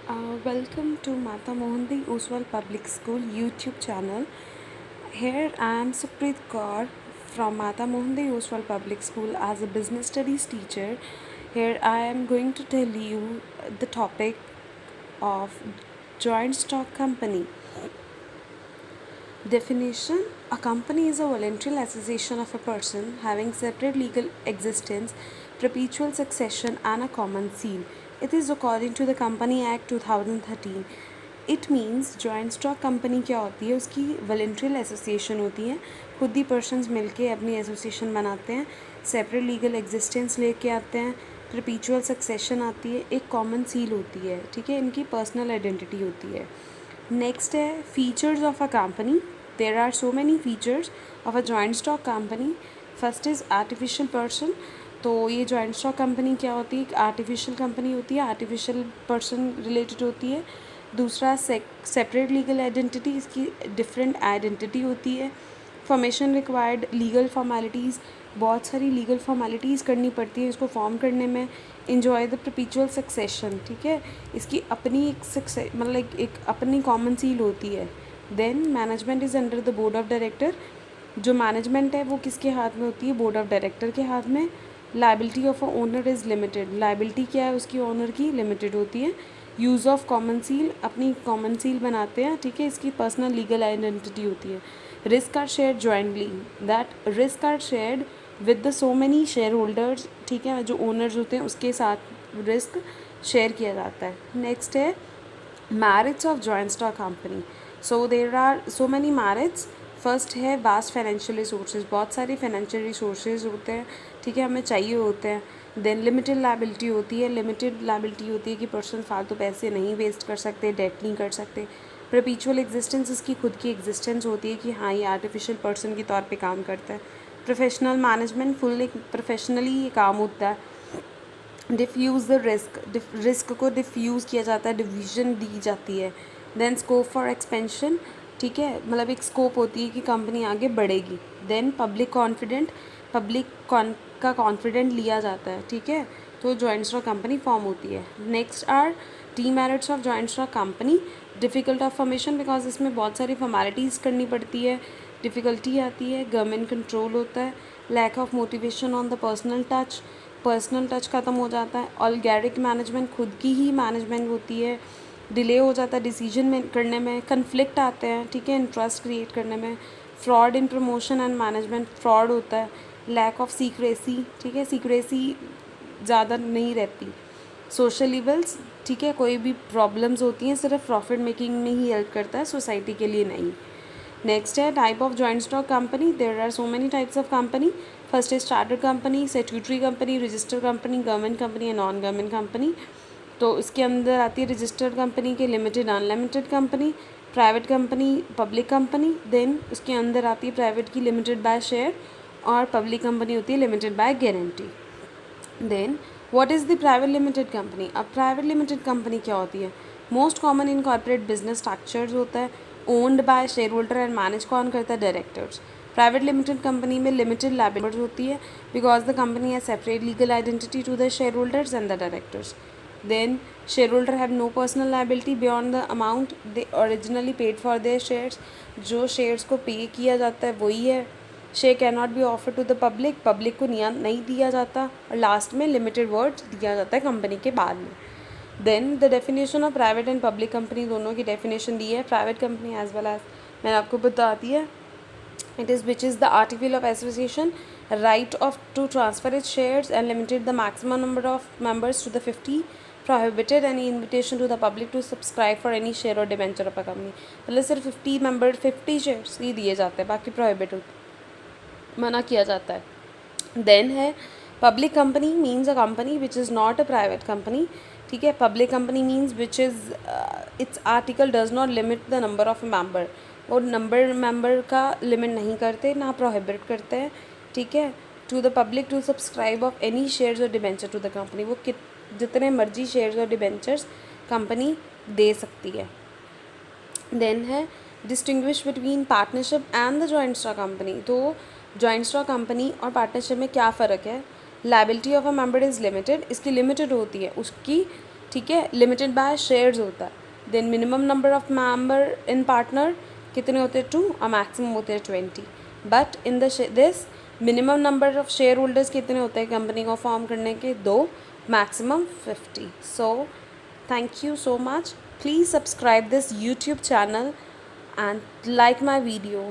Welcome to Mata Mohanty Oswal Public School YouTube channel. Here I am Supreet Kaur from Mata Mohanty Oswal Public School as a business studies teacher. Here I am going to tell you the topic of joint stock company. Definition: a company is a voluntary association of a person having separate legal existence, perpetual succession, and a common seal. It is according to the Company Act 2013. It means joint stock company क्या होती है, उसकी voluntary association होती है, खुद ही persons मिलके अपनी association बनाते हैं, सेपरेट लीगल एग्जिस्टेंस लेके आते हैं, परपीचुअल सक्सेशन आती है, एक कॉमन सील होती है, ठीक है, इनकी पर्सनल आइडेंटिटी होती है. नेक्स्ट है features of a company. There are so many features of a joint stock company. First is artificial person. तो ये जॉइंट स्टॉक कंपनी क्या होती है, एक आर्टिफिशियल कंपनी होती है, आर्टिफिशियल पर्सन रिलेटेड होती है. दूसरा सेपरेट लीगल आइडेंटिटी, इसकी डिफरेंट आइडेंटिटी होती है. फॉर्मेशन रिक्वायर्ड लीगल फॉर्मेलिटीज़, बहुत सारी लीगल फॉर्मेलिटीज़ करनी पड़ती है इसको फॉर्म करने में. इन्जॉय द परपीचुअल सक्सेशन, ठीक है, इसकी अपनी एक मतलब एक अपनी कॉमन सील होती है. Then management is under the board of director. जो मैनेजमेंट है वो किसके हाथ में होती है, बोर्ड ऑफ डायरेक्टर के हाथ में. Liability of a owner is limited. Liability क्या है उसकी, ओनर की, लिमिटेड होती है. यूज़ ऑफ कॉमन सील, अपनी कॉमन सील बनाते हैं, ठीक है, इसकी पर्सनल लीगल आइडेंटिटी होती है. Risk are share jointly. That risk are shared with the so many share holders, ठीक है, जो ओनर्स होते हैं उसके साथ रिस्क शेयर किया जाता है. नेक्स्ट है merits of joint stock company. So there are so many merits. First है वास्ट फाइनेंशियल रिसोर्सेज, बहुत सारे फाइनेंशियल रिसोर्सेज होते हैं, ठीक है, हमें चाहिए होते हैं. देन लिमिटेड लाइबिलिटी होती है. लिमिटेड लाइबिलिटी होती है कि पर्सन फालतू पैसे नहीं वेस्ट कर सकते, डेट नहीं कर सकते. परपीचुअल एग्जिस्टेंस, इसकी खुद की एग्जिस्टेंस होती है कि हाँ ये आर्टिफिशियल पर्सन के तौर पे काम करता है. प्रोफेशनल मैनेजमेंट, फुल प्रोफेशनली ये काम होता है. डिफ्यूज़ द रिस्क, रिस्क को डिफ्यूज़ किया जाता है, डिवीजन दी जाती है. देन स्कोप फॉर एक्सपेंशन, ठीक है, मतलब एक स्कोप होती है कि कंपनी आगे बढ़ेगी. देन पब्लिक कॉन्फिडेंट, का कॉन्फिडेंट लिया जाता है, ठीक है, तो जॉइंट स्टॉक कंपनी फॉर्म होती है. Next are demerits of joint stock company. Difficult of formation, because इसमें बहुत सारी फॉर्मेलिटीज़ करनी पड़ती है, डिफ़िकल्टी आती है, गवर्नमेंट कंट्रोल होता है. Lack of motivation on the personal touch, personal touch ख़त्म हो जाता है. ऑलगैरिक मैनेजमेंट, खुद की ही मैनेजमेंट होती है. डिले हो जाता है डिसीजन में करने में. कन्फ्लिक्ट आते हैं, ठीक है, इंटरेस्ट क्रिएट करने में. Fraud in promotion and management, fraud होता है. लैक ऑफ सीक्रेसी, ठीक है, सीक्रेसी ज़्यादा नहीं रहती. सोशल इवल्स, ठीक है, कोई भी प्रॉब्लम्स होती हैं सिर्फ प्रॉफिट मेकिंग में ही हेल्प करता है, सोसाइटी के लिए नहीं. नेक्स्ट है type of joint stock company. There are so many types of company. First is chartered company, statutory company, registered company, government company and non government company. तो इसके अंदर आती है रजिस्टर्ड कंपनी के limited unlimited company, private company, public company. Then उसके अंदर आती है प्राइवेट की लिमिटेड बाय शेयर, और पब्लिक कंपनी होती है limited by guarantee. Then what is the private limited company. अब प्राइवेट लिमिटेड कंपनी क्या होती है, most common in corporate business structures होता है, owned by share holder and manage कौन करता है, डायरेक्टर्स. प्राइवेट लिमिटेड कंपनी में लिमिटेड लायबिलिटी होती है because the company has separate legal identity to the share holders and the directors. Then shareholder have no personal liability beyond the amount they originally paid for their shares. जो shares को pay किया जाता है वही है. Share can not be offer to the public, public को नहीं दिया जाता. और लास्ट में लिमिटेड वर्ड्स दिया जाता है कंपनी के बाद में. Then the definition of private and public company, दोनों की डेफिनेशन दी है. Private company as well as मैंने आपको बताती है. It is which is the article of association, right of to transfer its shares and limited the maximum number of members to the 50, prohibited any invitation to the public to subscribe for any share or debenture of a company. मतलब सिर्फ 50 member 50 shares ही दिए जाते हैं, बाकी prohibit मना किया जाता है. देन है public company, means a company which is not a private company, ठीक है. Public company means which is its article does not limit the number of member, और नंबर मेंबर का लिमिट नहीं करते, ना प्रोहिबिट करते हैं, ठीक है. To the public to subscribe of any shares और डिबेंचर टू द कंपनी, वो जितने मर्जी शेयर्स और डिबेंचर्स कंपनी दे सकती है. देन है distinguish between partnership and the joint stock company. तो जॉइंट स्टॉक कंपनी और पार्टनरशिप में क्या फ़र्क है. Liability of a member is limited, इसकी लिमिटेड होती है, उसकी ठीक है, लिमिटेड बाय शेयर्स होता है। Then minimum number of member in partner कितने होते हैं 2 और मैक्सिमम होते हैं 20। But in this minimum number of share holders कितने होते हैं कंपनी को फॉर्म करने के 2, maximum 50। So thank you so much. Please subscribe this YouTube channel and like my video.